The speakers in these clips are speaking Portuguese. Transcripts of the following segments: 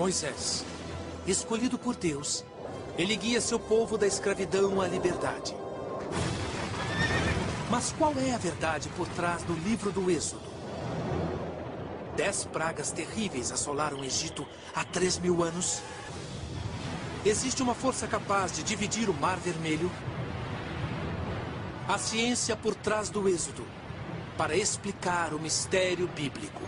Moisés, escolhido por Deus, ele guia seu povo da escravidão à liberdade. Mas qual é a verdade por trás do livro do Êxodo? 10 pragas terríveis assolaram o Egito há 3.000 anos. Existe uma força capaz de dividir o Mar Vermelho? A ciência por trás do Êxodo, para explicar o mistério bíblico.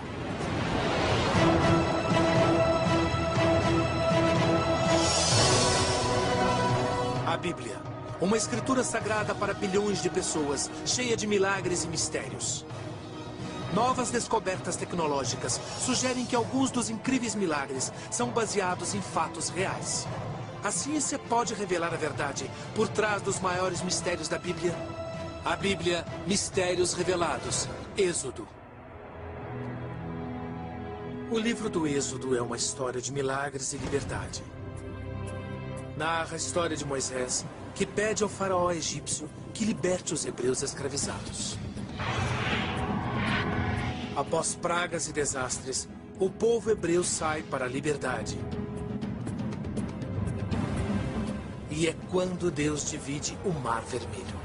A Bíblia, uma escritura sagrada para bilhões de pessoas, cheia de milagres e mistérios. Novas descobertas tecnológicas sugerem que alguns dos incríveis milagres são baseados em fatos reais. A ciência pode revelar a verdade por trás dos maiores mistérios da Bíblia? A Bíblia, Mistérios Revelados, Êxodo. O livro do Êxodo é uma história de milagres e liberdade. Narra a história de Moisés, que pede ao faraó egípcio que liberte os hebreus escravizados. Após pragas e desastres, o povo hebreu sai para a liberdade. E é quando Deus divide o Mar Vermelho.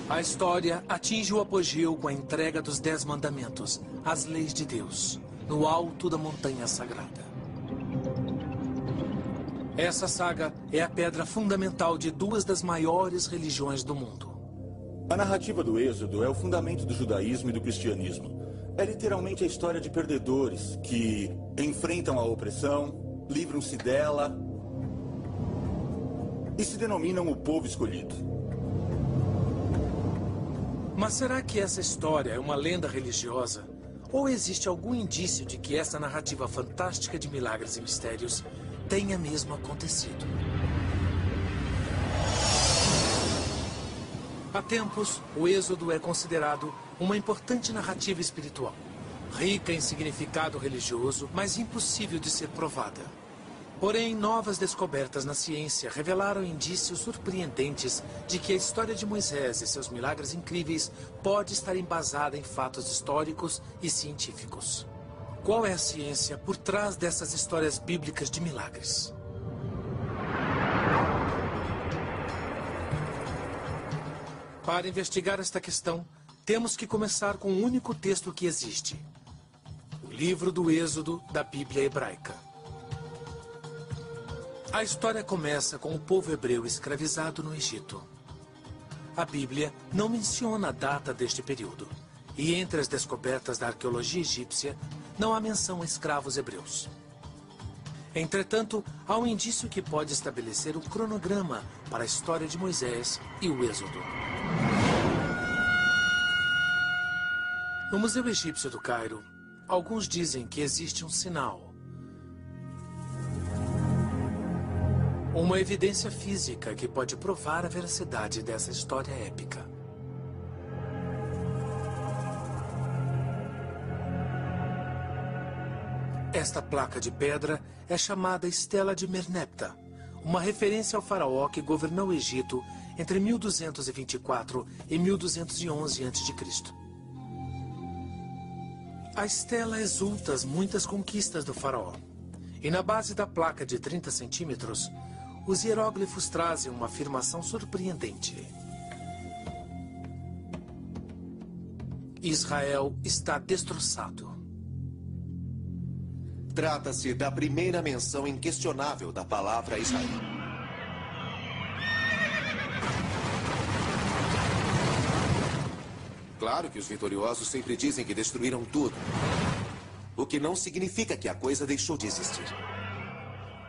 A história atinge o apogeu com a entrega dos 10 mandamentos, as leis de Deus, no alto da montanha sagrada. Essa saga é a pedra fundamental de 2 das maiores religiões do mundo. A narrativa do Êxodo é o fundamento do judaísmo e do cristianismo. É literalmente a história de perdedores que enfrentam a opressão, livram-se dela e se denominam o povo escolhido. Mas será que essa história é uma lenda religiosa? Ou existe algum indício de que essa narrativa fantástica de milagres e mistérios tenha mesmo acontecido? Há tempos, o Êxodo é considerado uma importante narrativa espiritual, rica em significado religioso, mas impossível de ser provada. Porém, novas descobertas na ciência revelaram indícios surpreendentes de que a história de Moisés e seus milagres incríveis pode estar embasada em fatos históricos e científicos. Qual é a ciência por trás dessas histórias bíblicas de milagres? Para investigar esta questão, temos que começar com o único texto que existe: o livro do Êxodo da Bíblia hebraica. A história começa com o povo hebreu escravizado no Egito. A Bíblia não menciona a data deste período, e entre as descobertas da arqueologia egípcia, não há menção a escravos hebreus. Entretanto, há um indício que pode estabelecer um cronograma para a história de Moisés e o Êxodo. No Museu Egípcio do Cairo, alguns dizem que existe um sinal. Uma evidência física que pode provar a veracidade dessa história épica. Esta placa de pedra é chamada Estela de Merneptah, uma referência ao faraó que governou o Egito entre 1224 e 1211 a.C. A estela exulta as muitas conquistas do faraó. E na base da placa de 30 centímetros, os hieróglifos trazem uma afirmação surpreendente. Israel está destroçado. Trata-se da primeira menção inquestionável da palavra Israel. Claro que os vitoriosos sempre dizem que destruíram tudo. O que não significa que a coisa deixou de existir.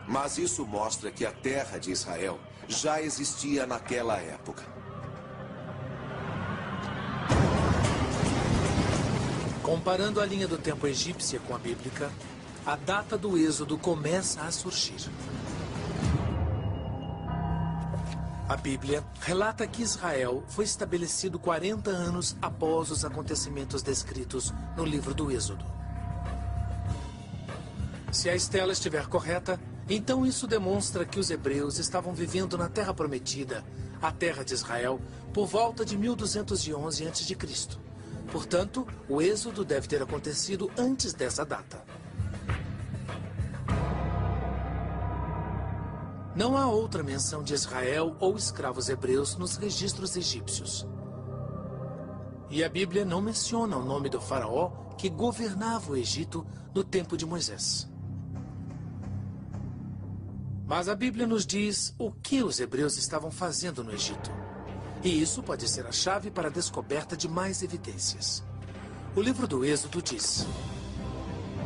Mas isso mostra que a terra de Israel já existia naquela época. Comparando a linha do tempo egípcia com a bíblica, a data do Êxodo começa a surgir. A Bíblia relata que Israel foi estabelecido 40 anos após os acontecimentos descritos no livro do Êxodo. Se a estela estiver correta, então isso demonstra que os hebreus estavam vivendo na Terra Prometida, a terra de Israel, por volta de 1211 a.C., Portanto, o êxodo deve ter acontecido antes dessa data. Não há outra menção de Israel ou escravos hebreus nos registros egípcios. E a Bíblia não menciona o nome do faraó que governava o Egito no tempo de Moisés. Mas a Bíblia nos diz o que os hebreus estavam fazendo no Egito. E isso pode ser a chave para a descoberta de mais evidências. O livro do Êxodo diz: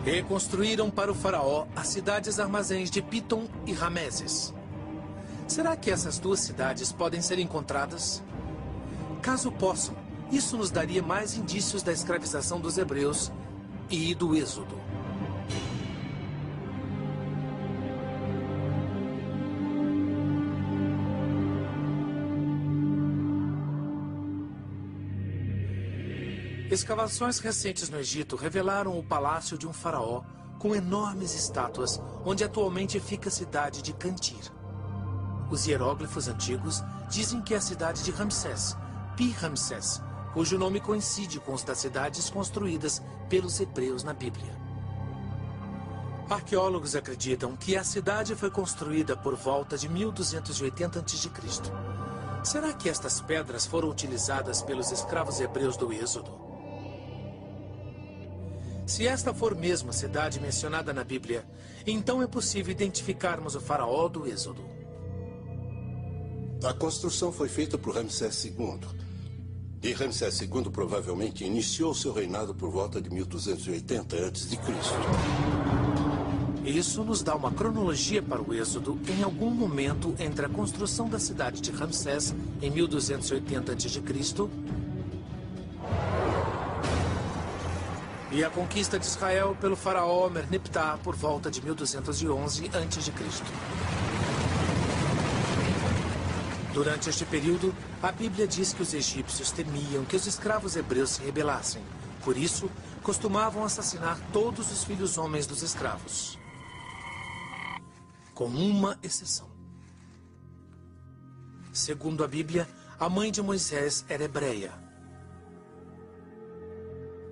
reconstruíram para o faraó as cidades armazéns de Pitom e Rameses. Será que essas duas cidades podem ser encontradas? Caso possam, isso nos daria mais indícios da escravização dos hebreus e do êxodo. Escavações recentes no Egito revelaram o palácio de um faraó com enormes estátuas, onde atualmente fica a cidade de Cantir. Os hieróglifos antigos dizem que é a cidade de Ramsés, Pi-Ramsés, cujo nome coincide com os das cidades construídas pelos hebreus na Bíblia. Arqueólogos acreditam que a cidade foi construída por volta de 1280 a.C. Será que estas pedras foram utilizadas pelos escravos hebreus do Êxodo? Se esta for mesmo a cidade mencionada na Bíblia, então é possível identificarmos o faraó do Êxodo. A construção foi feita por Ramsés II. E Ramsés II provavelmente iniciou seu reinado por volta de 1280 a.C. Isso nos dá uma cronologia para o Êxodo em algum momento entre a construção da cidade de Ramsés em 1280 a.C. e a conquista de Israel pelo faraó Merneptah por volta de 1211 a.C. Durante este período, a Bíblia diz que os egípcios temiam que os escravos hebreus se rebelassem. Por isso, costumavam assassinar todos os filhos homens dos escravos. Com uma exceção. Segundo a Bíblia, a mãe de Moisés era hebreia.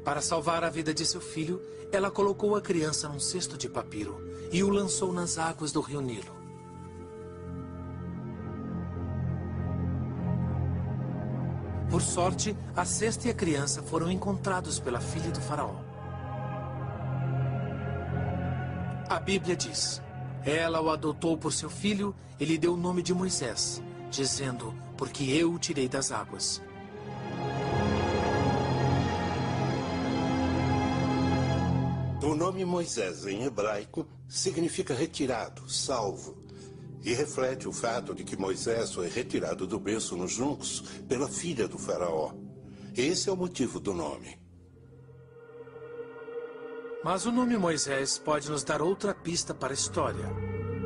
Para salvar a vida de seu filho, ela colocou a criança num cesto de papiro e o lançou nas águas do rio Nilo. Por sorte, a cesta e a criança foram encontrados pela filha do faraó. A Bíblia diz: ela o adotou por seu filho e lhe deu o nome de Moisés, dizendo: porque eu o tirei das águas. O nome Moisés, em hebraico, significa retirado, salvo. E reflete o fato de que Moisés foi retirado do berço nos juncos pela filha do faraó. Esse é o motivo do nome. Mas o nome Moisés pode nos dar outra pista para a história,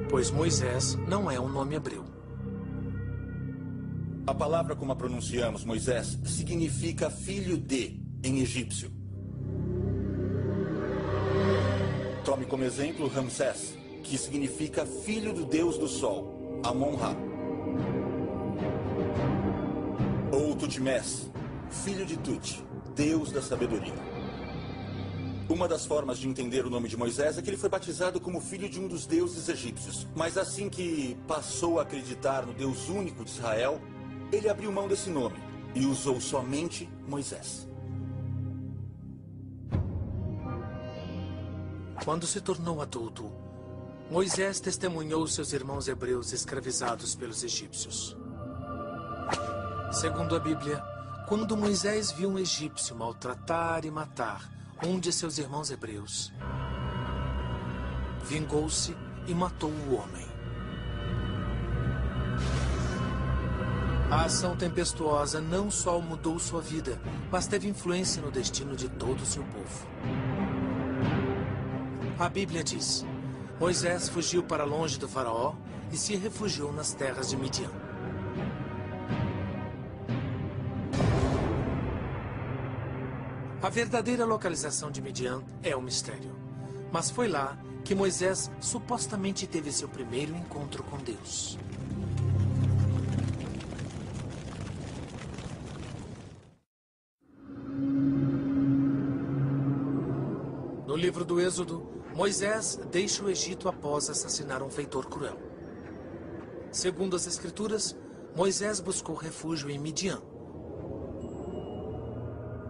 pois Moisés não é um nome hebreu. A palavra como a pronunciamos, Moisés, significa filho de, em egípcio. Tome como exemplo Ramsés, que significa filho do deus do sol, Amon-Ra. Ou Tutmés, filho de Tut, deus da sabedoria. Uma das formas de entender o nome de Moisés é que ele foi batizado como filho de um dos deuses egípcios. Mas assim que passou a acreditar no Deus único de Israel, ele abriu mão desse nome e usou somente Moisés. Quando se tornou adulto, Moisés testemunhou seus irmãos hebreus escravizados pelos egípcios. Segundo a Bíblia, quando Moisés viu um egípcio maltratar e matar um de seus irmãos hebreus, vingou-se e matou o homem. A ação tempestuosa não só mudou sua vida, mas teve influência no destino de todo o seu povo. A Bíblia diz: Moisés fugiu para longe do faraó e se refugiou nas terras de Midian. A verdadeira localização de Midian é um mistério. Mas foi lá que Moisés supostamente teve seu primeiro encontro com Deus. No livro do Êxodo, Moisés deixa o Egito após assassinar um feitor cruel. Segundo as Escrituras, Moisés buscou refúgio em Midian,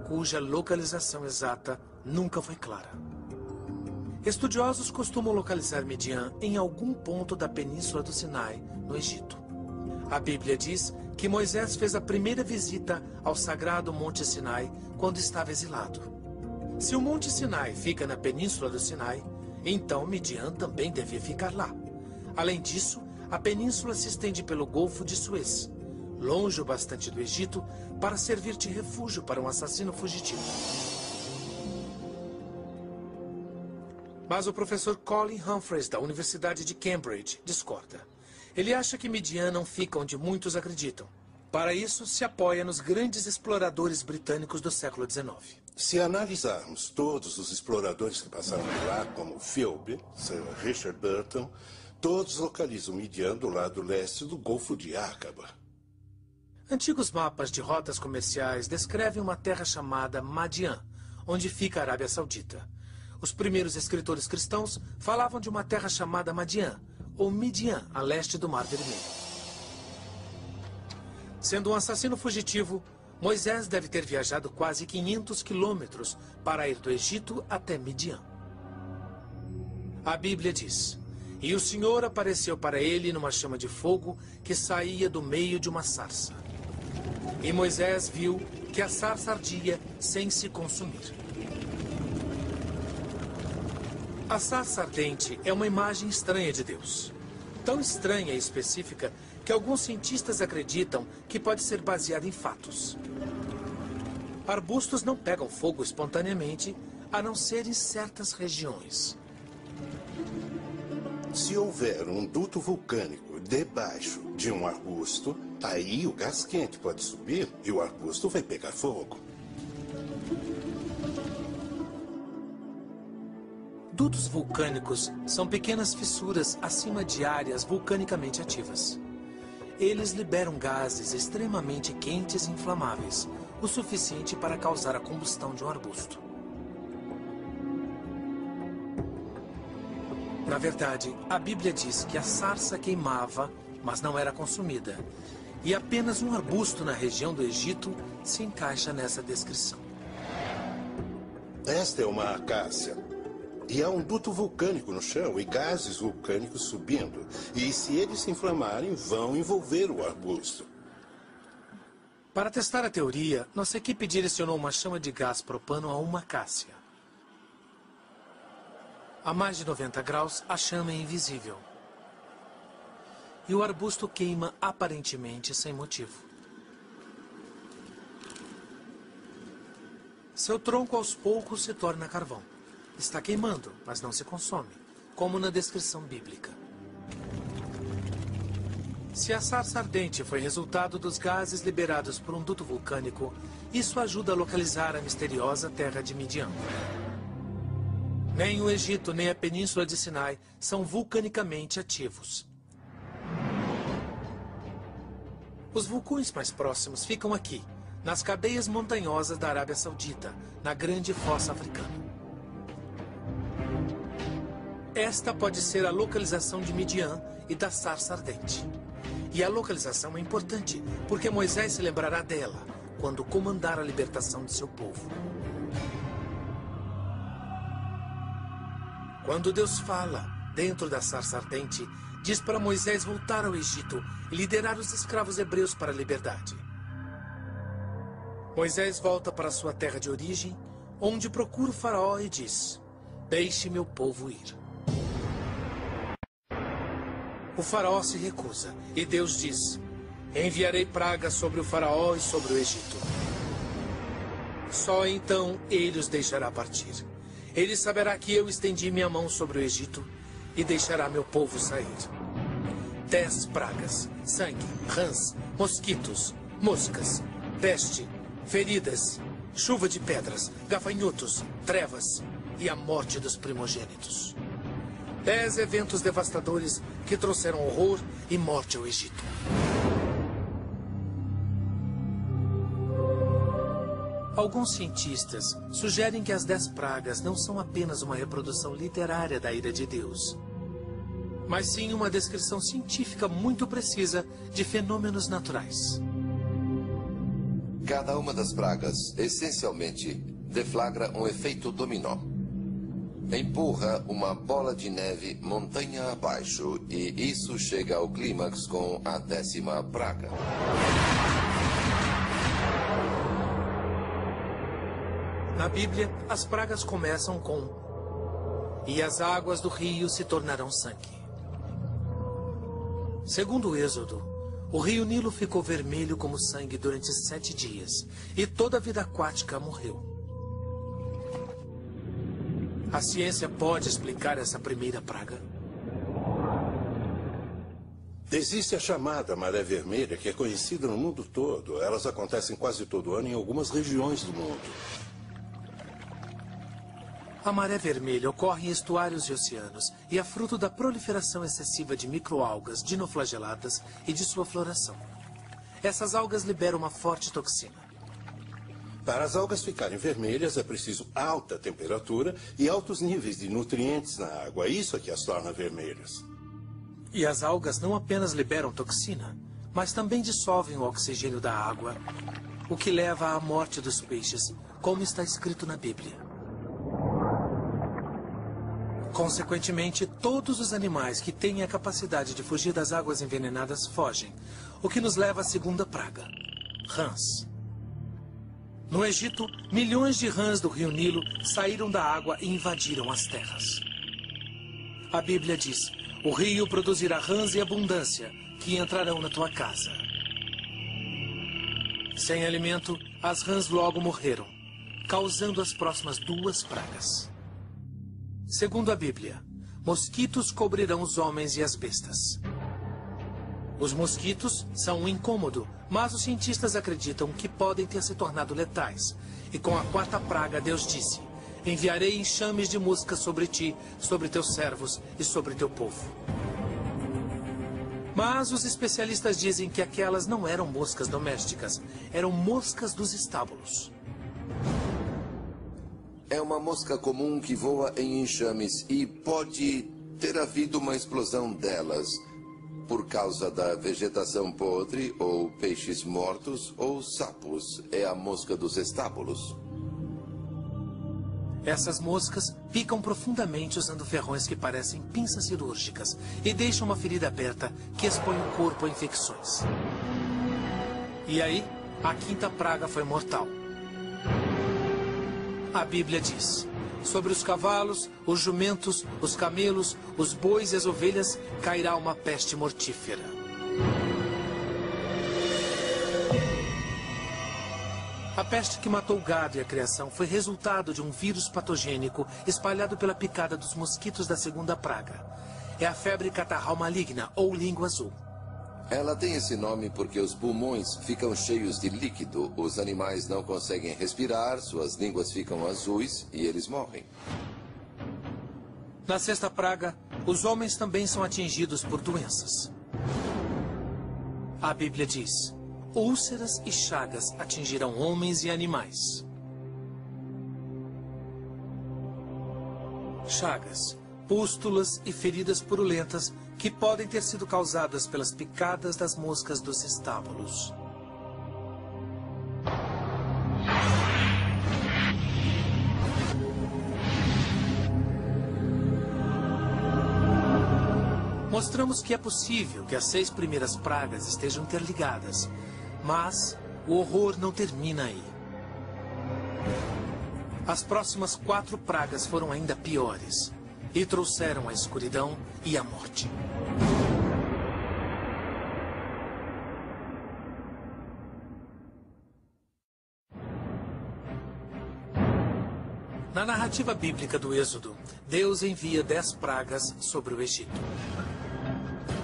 cuja localização exata nunca foi clara. Estudiosos costumam localizar Midian em algum ponto da península do Sinai, no Egito. A Bíblia diz que Moisés fez a primeira visita ao sagrado Monte Sinai quando estava exilado. Se o Monte Sinai fica na península do Sinai, então Midian também devia ficar lá. Além disso, a península se estende pelo Golfo de Suez, longe o bastante do Egito para servir de refúgio para um assassino fugitivo. Mas o professor Colin Humphreys, da Universidade de Cambridge, discorda. Ele acha que Midian não fica onde muitos acreditam. Para isso, se apoia nos grandes exploradores britânicos do século XIX. Se analisarmos todos os exploradores que passaram por lá, como Philby, Sir Richard Burton, todos localizam Midian do lado leste do Golfo de Aqaba. Antigos mapas de rotas comerciais descrevem uma terra chamada Madian, onde fica a Arábia Saudita. Os primeiros escritores cristãos falavam de uma terra chamada Madian, ou Midian, a leste do Mar Vermelho. Sendo um assassino fugitivo, Moisés deve ter viajado quase 500 quilômetros para ir do Egito até Midian. A Bíblia diz: "E o Senhor apareceu para ele numa chama de fogo que saía do meio de uma sarça. E Moisés viu que a sarça ardia sem se consumir." A sarça ardente é uma imagem estranha de Deus. Tão estranha e específica que alguns cientistas acreditam que pode ser baseada em fatos. Arbustos não pegam fogo espontaneamente, a não ser em certas regiões. Se houver um duto vulcânico debaixo de um arbusto, aí o gás quente pode subir e o arbusto vai pegar fogo. Dutos vulcânicos são pequenas fissuras acima de áreas vulcanicamente ativas. Eles liberam gases extremamente quentes e inflamáveis, o suficiente para causar a combustão de um arbusto. Na verdade, a Bíblia diz que a sarça queimava, mas não era consumida. E apenas um arbusto na região do Egito se encaixa nessa descrição. Esta é uma acácia. E há um duto vulcânico no chão e gases vulcânicos subindo. E se eles se inflamarem, vão envolver o arbusto. Para testar a teoria, nossa equipe direcionou uma chama de gás propano a uma acácia. A mais de 90 graus, a chama é invisível. E o arbusto queima aparentemente sem motivo. Seu tronco aos poucos se torna carvão. Está queimando, mas não se consome, como na descrição bíblica. Se a sarça ardente foi resultado dos gases liberados por um duto vulcânico, isso ajuda a localizar a misteriosa terra de Midian. Nem o Egito nem a península de Sinai são vulcanicamente ativos. Os vulcões mais próximos ficam aqui, nas cadeias montanhosas da Arábia Saudita, na Grande Fossa Africana. Esta pode ser a localização de Midian e da sarça ardente. E a localização é importante, porque Moisés se lembrará dela quando comandar a libertação de seu povo. Quando Deus fala dentro da sarça ardente, diz para Moisés voltar ao Egito e liderar os escravos hebreus para a liberdade. Moisés volta para sua terra de origem, onde procura o faraó e diz: "Deixe meu povo ir." O faraó se recusa, e Deus diz: "Enviarei pragas sobre o faraó e sobre o Egito. Só então ele os deixará partir. Ele saberá que eu estendi minha mão sobre o Egito e deixará meu povo sair. 10 pragas: sangue, rãs, mosquitos, moscas, peste, feridas, chuva de pedras, gafanhotos, trevas e a morte dos primogênitos. 10 eventos devastadores que trouxeram horror e morte ao Egito." Alguns cientistas sugerem que as 10 pragas não são apenas uma reprodução literária da ira de Deus, mas sim uma descrição científica muito precisa de fenômenos naturais. Cada uma das pragas, essencialmente, deflagra um efeito dominó. Empurra uma bola de neve montanha abaixo e isso chega ao clímax com a 10ª praga. Na Bíblia, as pragas começam com: "E as águas do rio se tornarão sangue." Segundo o Êxodo, o rio Nilo ficou vermelho como sangue durante 7 dias e toda a vida aquática morreu. A ciência pode explicar essa primeira praga? Existe a chamada maré vermelha, que é conhecida no mundo todo. Elas acontecem quase todo ano em algumas regiões do mundo. A maré vermelha ocorre em estuários e oceanos e é fruto da proliferação excessiva de microalgas dinoflageladas e de sua floração. Essas algas liberam uma forte toxina. Para as algas ficarem vermelhas, é preciso alta temperatura e altos níveis de nutrientes na água. Isso é que as torna vermelhas. E as algas não apenas liberam toxina, mas também dissolvem o oxigênio da água, o que leva à morte dos peixes, como está escrito na Bíblia. Consequentemente, todos os animais que têm a capacidade de fugir das águas envenenadas fogem, o que nos leva à segunda praga: rãs. No Egito, milhões de rãs do rio Nilo saíram da água e invadiram as terras. A Bíblia diz: "O rio produzirá rãs em abundância, que entrarão na tua casa." Sem alimento, as rãs logo morreram, causando as próximas 2 pragas. Segundo a Bíblia, mosquitos cobrirão os homens e as bestas. Os mosquitos são um incômodo, mas os cientistas acreditam que podem ter se tornado letais. E com a 4ª praga, Deus disse: "Enviarei enxames de moscas sobre ti, sobre teus servos e sobre teu povo." Mas os especialistas dizem que aquelas não eram moscas domésticas, eram moscas dos estábulos. É uma mosca comum que voa em enxames e pode ter havido uma explosão delas por causa da vegetação podre, ou peixes mortos, ou sapos. É a mosca dos estábulos. Essas moscas picam profundamente usando ferrões que parecem pinças cirúrgicas e deixam uma ferida aberta que expõe o corpo a infecções. E aí, a 5ª praga foi mortal. A Bíblia diz: "Sobre os cavalos, os jumentos, os camelos, os bois e as ovelhas cairá uma peste mortífera." A peste que matou o gado e a criação foi resultado de um vírus patogênico espalhado pela picada dos mosquitos da 2ª praga. É a febre catarral maligna, ou língua azul. Ela tem esse nome porque os pulmões ficam cheios de líquido, os animais não conseguem respirar, suas línguas ficam azuis e eles morrem. Na 6ª praga, os homens também são atingidos por doenças. A Bíblia diz: "Úlceras e chagas atingirão homens e animais." Chagas, pústulas e feridas purulentas que podem ter sido causadas pelas picadas das moscas dos estábulos. Mostramos que é possível que as 6 primeiras pragas estejam interligadas, mas o horror não termina aí. As próximas 4 pragas foram ainda piores e trouxeram a escuridão e a morte. Na narrativa bíblica do Êxodo, Deus envia 10 pragas sobre o Egito.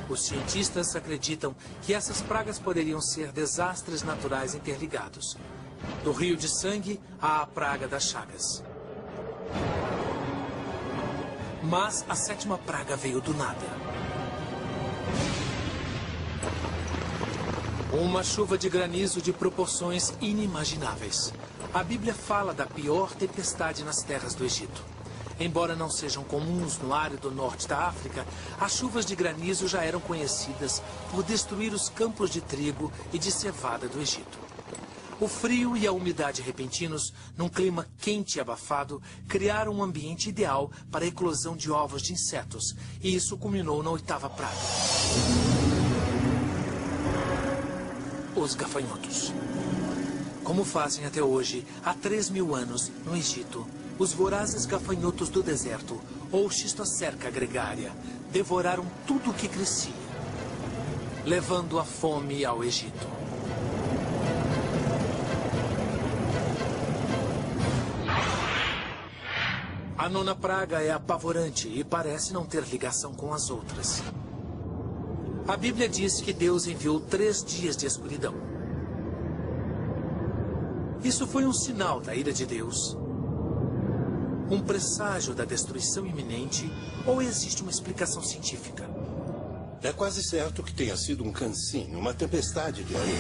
Os cientistas acreditam que essas pragas poderiam ser desastres naturais interligados, do rio de sangue à praga das chagas. Mas a 7ª praga veio do nada. Uma chuva de granizo de proporções inimagináveis. A Bíblia fala da pior tempestade nas terras do Egito. Embora não sejam comuns no árido norte da África, as chuvas de granizo já eram conhecidas por destruir os campos de trigo e de cevada do Egito. O frio e a umidade repentinos, num clima quente e abafado, criaram um ambiente ideal para a eclosão de ovos de insetos, e isso culminou na 8ª praga. Os gafanhotos. Como fazem até hoje, há 3.000 anos, no Egito, os vorazes gafanhotos do deserto, ou Schistocerca gregária, devoraram tudo o que crescia, levando a fome ao Egito. A 9ª praga é apavorante e parece não ter ligação com as outras. A Bíblia diz que Deus enviou 3 dias de escuridão. Isso foi um sinal da ira de Deus? Um presságio da destruição iminente? Ou existe uma explicação científica? É quase certo que tenha sido um cansim, uma tempestade de areia.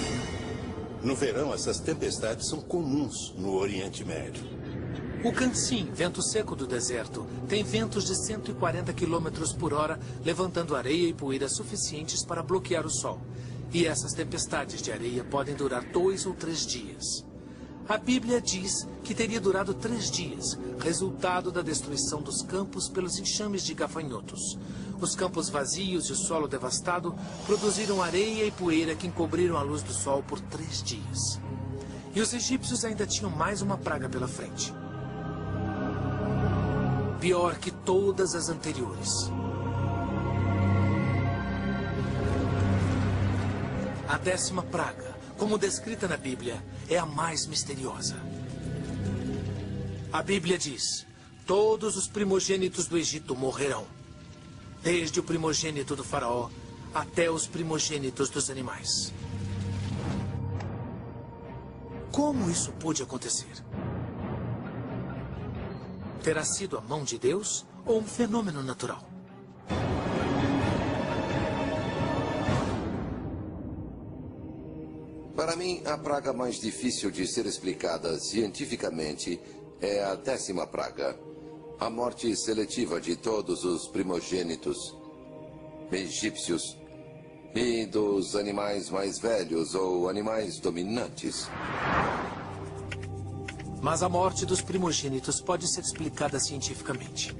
No verão, essas tempestades são comuns no Oriente Médio. O cansim, vento seco do deserto, tem ventos de 140 km por hora, levantando areia e poeira suficientes para bloquear o sol. E essas tempestades de areia podem durar 2 ou 3 dias. A Bíblia diz que teria durado 3 dias, resultado da destruição dos campos pelos enxames de gafanhotos. Os campos vazios e o solo devastado produziram areia e poeira que encobriram a luz do sol por 3 dias. E os egípcios ainda tinham mais uma praga pela frente. Pior que todas as anteriores. A 10ª praga, como descrita na Bíblia, é a mais misteriosa. A Bíblia diz: todos os primogênitos do Egito morrerão, desde o primogênito do faraó até os primogênitos dos animais. Como isso pôde acontecer? Terá sido a mão de Deus ou um fenômeno natural? Para mim, a praga mais difícil de ser explicada cientificamente é a 10ª praga. A morte seletiva de todos os primogênitos egípcios e dos animais mais velhos ou animais dominantes. Mas a morte dos primogênitos pode ser explicada cientificamente.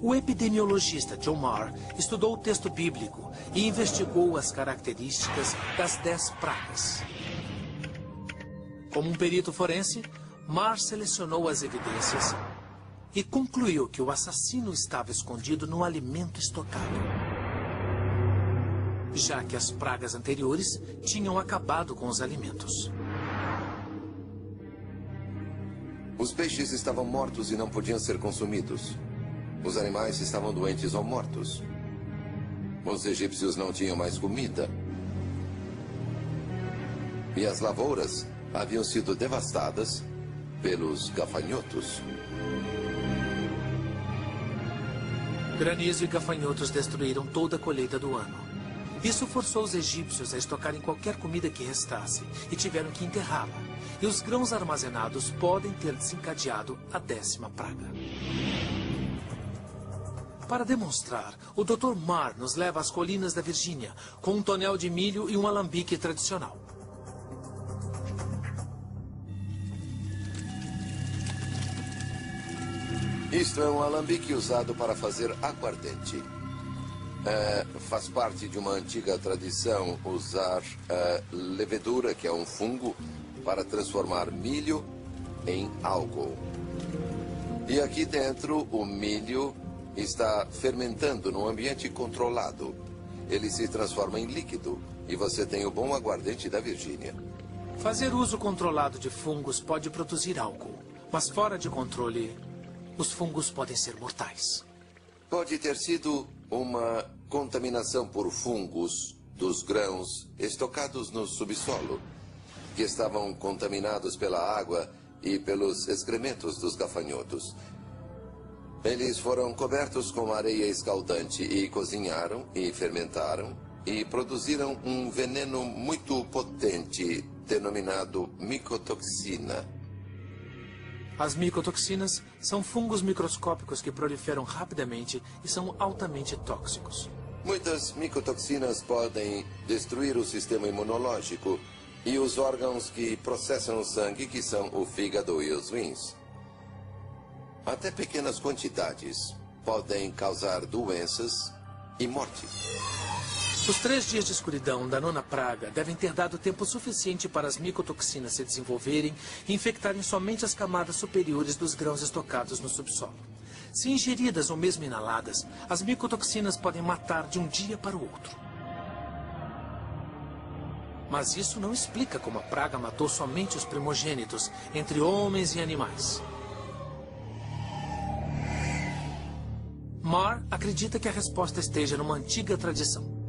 O epidemiologista John Marr estudou o texto bíblico e investigou as características das 10 pragas. Como um perito forense, Marr selecionou as evidências e concluiu que o assassino estava escondido no alimento estocado, já que as pragas anteriores tinham acabado com os alimentos. Os peixes estavam mortos e não podiam ser consumidos. Os animais estavam doentes ou mortos. Os egípcios não tinham mais comida. E as lavouras haviam sido devastadas pelos gafanhotos. Granizo e gafanhotos destruíram toda a colheita do ano. Isso forçou os egípcios a estocarem qualquer comida que restasse e tiveram que enterrá-la. E os grãos armazenados podem ter desencadeado a 10ª praga. Para demonstrar, o Dr. Marr nos leva às colinas da Virgínia, com um tonel de milho e um alambique tradicional. Isto é um alambique usado para fazer aguardente. Faz parte de uma antiga tradição usar levedura, que é um fungo, para transformar milho em álcool. E aqui dentro, o milho está fermentando num ambiente controlado. Ele se transforma em líquido e você tem o bom aguardente da Virgínia. Fazer uso controlado de fungos pode produzir álcool, mas fora de controle, os fungos podem ser mortais. Pode ter sido uma contaminação por fungos dos grãos estocados no subsolo, que estavam contaminados pela água e pelos excrementos dos gafanhotos. Eles foram cobertos com areia escaldante e cozinharam e fermentaram e produziram um veneno muito potente denominado micotoxina. As micotoxinas são fungos microscópicos que proliferam rapidamente e são altamente tóxicos. Muitas micotoxinas podem destruir o sistema imunológico e os órgãos que processam o sangue, que são o fígado e os rins. Até pequenas quantidades podem causar doenças e morte. Os 3 dias de escuridão da 9ª praga devem ter dado tempo suficiente para as micotoxinas se desenvolverem e infectarem somente as camadas superiores dos grãos estocados no subsolo. Se ingeridas ou mesmo inaladas, as micotoxinas podem matar de um dia para o outro. Mas isso não explica como a praga matou somente os primogênitos, entre homens e animais. Marr acredita que a resposta esteja numa antiga tradição.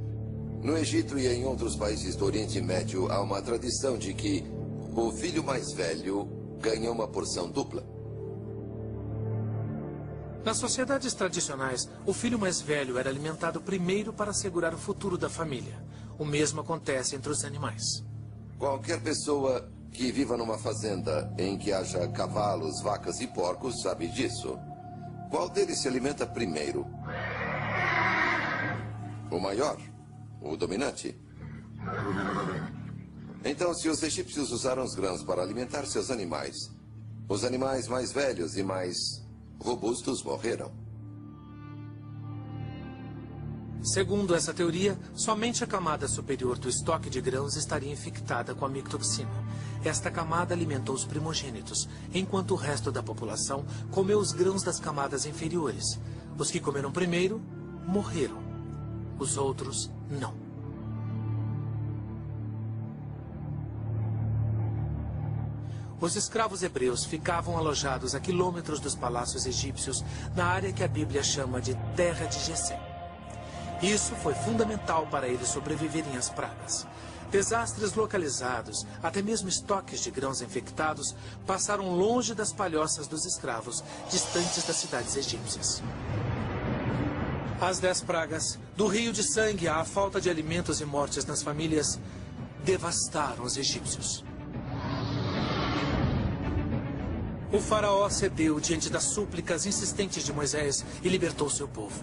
No Egito e em outros países do Oriente Médio, há uma tradição de que o filho mais velho ganha uma porção dupla. Nas sociedades tradicionais, o filho mais velho era alimentado primeiro para assegurar o futuro da família. O mesmo acontece entre os animais. Qualquer pessoa que viva numa fazenda em que haja cavalos, vacas e porcos sabe disso. Qual deles se alimenta primeiro? O maior? O dominante? Então, se os egípcios usaram os grãos para alimentar seus animais, os animais mais velhos e mais robustos morreram. Segundo essa teoria, somente a camada superior do estoque de grãos estaria infectada com a micotoxina. Esta camada alimentou os primogênitos, enquanto o resto da população comeu os grãos das camadas inferiores. Os que comeram primeiro, morreram. Os outros, não. Os escravos hebreus ficavam alojados a quilômetros dos palácios egípcios, na área que a Bíblia chama de Terra de Gessém. Isso foi fundamental para eles sobreviverem às pragas. Desastres localizados, até mesmo estoques de grãos infectados, passaram longe das palhoças dos escravos, distantes das cidades egípcias. As 10 pragas, do rio de sangue à falta de alimentos e mortes nas famílias, devastaram os egípcios. O faraó cedeu diante das súplicas insistentes de Moisés e libertou seu povo.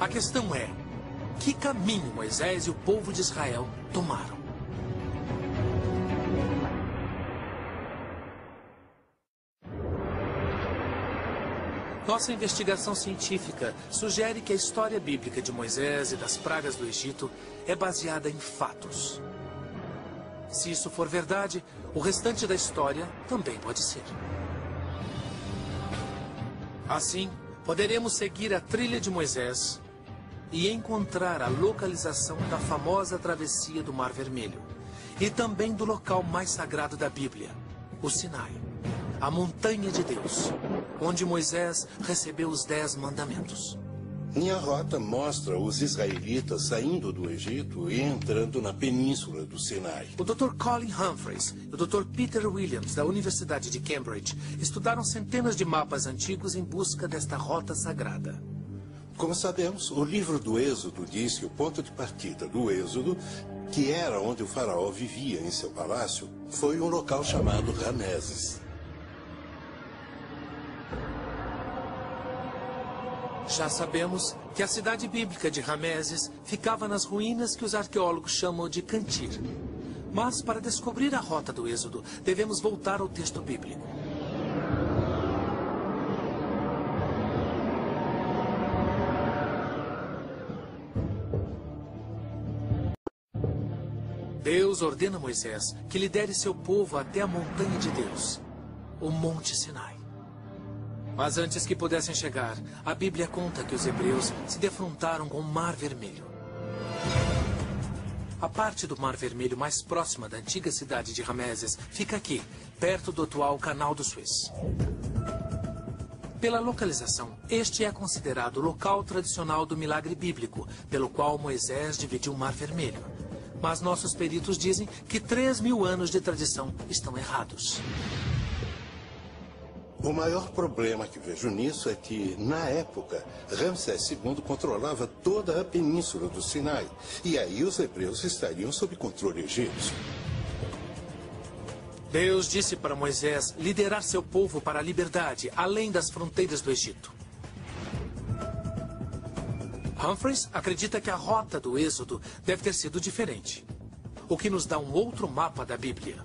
A questão é, que caminho Moisés e o povo de Israel tomaram? Nossa investigação científica sugere que a história bíblica de Moisés e das pragas do Egito é baseada em fatos. Se isso for verdade, o restante da história também pode ser. Assim, poderemos seguir a trilha de Moisés e encontrar a localização da famosa travessia do Mar Vermelho e também do local mais sagrado da Bíblia, o Sinai, a montanha de Deus, onde Moisés recebeu os 10 mandamentos. Minha rota mostra os israelitas saindo do Egito e entrando na península do Sinai. O Dr. Colin Humphreys e o Dr. Peter Williams, da Universidade de Cambridge, estudaram centenas de mapas antigos em busca desta rota sagrada. Como sabemos, o livro do Êxodo diz que o ponto de partida do Êxodo, que era onde o faraó vivia em seu palácio, foi um local chamado Rameses. Já sabemos que a cidade bíblica de Rameses ficava nas ruínas que os arqueólogos chamam de Cantir. Mas, para descobrir a rota do Êxodo, devemos voltar ao texto bíblico. Deus ordena a Moisés que lidere seu povo até a montanha de Deus, o Monte Sinai. Mas antes que pudessem chegar, a Bíblia conta que os hebreus se defrontaram com o Mar Vermelho. A parte do Mar Vermelho mais próxima da antiga cidade de Rameses fica aqui, perto do atual Canal do Suez. Pela localização, este é considerado o local tradicional do milagre bíblico, pelo qual Moisés dividiu o Mar Vermelho. Mas nossos peritos dizem que 3.000 anos de tradição estão errados. O maior problema que vejo nisso é que, na época, Ramsés II controlava toda a península do Sinai. E aí os hebreus estariam sob controle egípcio. Deus disse para Moisés liderar seu povo para a liberdade, além das fronteiras do Egito. Humphreys acredita que a rota do Êxodo deve ter sido diferente, o que nos dá um outro mapa da Bíblia.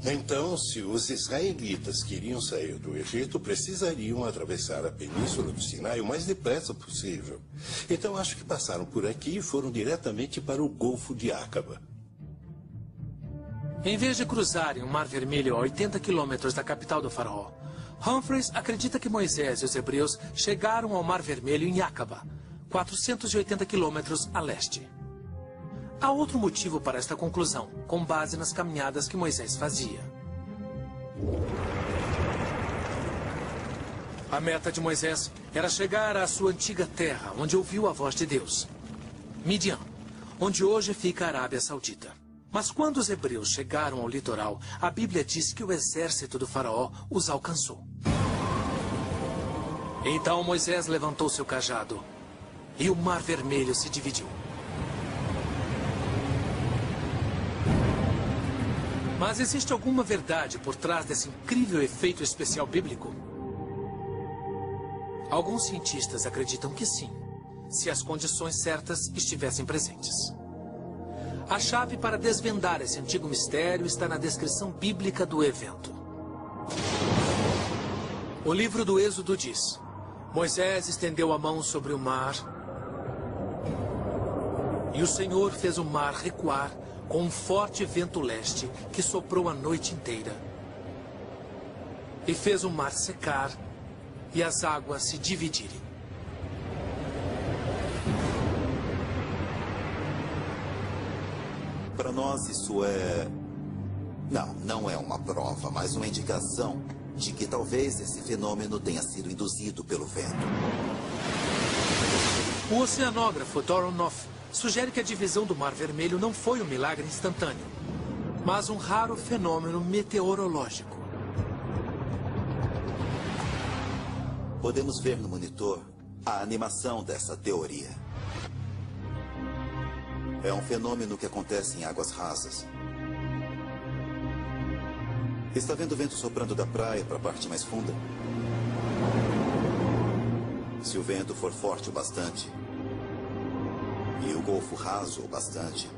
Então, se os israelitas queriam sair do Egito, precisariam atravessar a península do Sinai o mais depressa possível. Então, acho que passaram por aqui e foram diretamente para o Golfo de Acaba. Em vez de cruzarem o Mar Vermelho a 80 quilômetros da capital do faraó, Humphreys acredita que Moisés e os hebreus chegaram ao Mar Vermelho em Acaba, 480 quilômetros a leste. Há outro motivo para esta conclusão, com base nas caminhadas que Moisés fazia. A meta de Moisés era chegar à sua antiga terra, onde ouviu a voz de Deus, Midian, onde hoje fica a Arábia Saudita. Mas quando os hebreus chegaram ao litoral, a Bíblia diz que o exército do faraó os alcançou. Então Moisés levantou seu cajado e o Mar Vermelho se dividiu. Mas existe alguma verdade por trás desse incrível efeito especial bíblico? Alguns cientistas acreditam que sim, se as condições certas estivessem presentes. A chave para desvendar esse antigo mistério está na descrição bíblica do evento. O livro do Êxodo diz: Moisés estendeu a mão sobre o mar e o Senhor fez o mar recuar com um forte vento leste que soprou a noite inteira. E fez o mar secar e as águas se dividirem. Para nós isso é... Não é uma prova, mas uma indicação de que talvez esse fenômeno tenha sido induzido pelo vento. O oceanógrafo Doron Noff sugere que a divisão do Mar Vermelho não foi um milagre instantâneo, mas um raro fenômeno meteorológico. Podemos ver no monitor a animação dessa teoria. É um fenômeno que acontece em águas rasas. Está vendo o vento soprando da praia para a parte mais funda? Se o vento for forte o bastante e o golfo raso o bastante,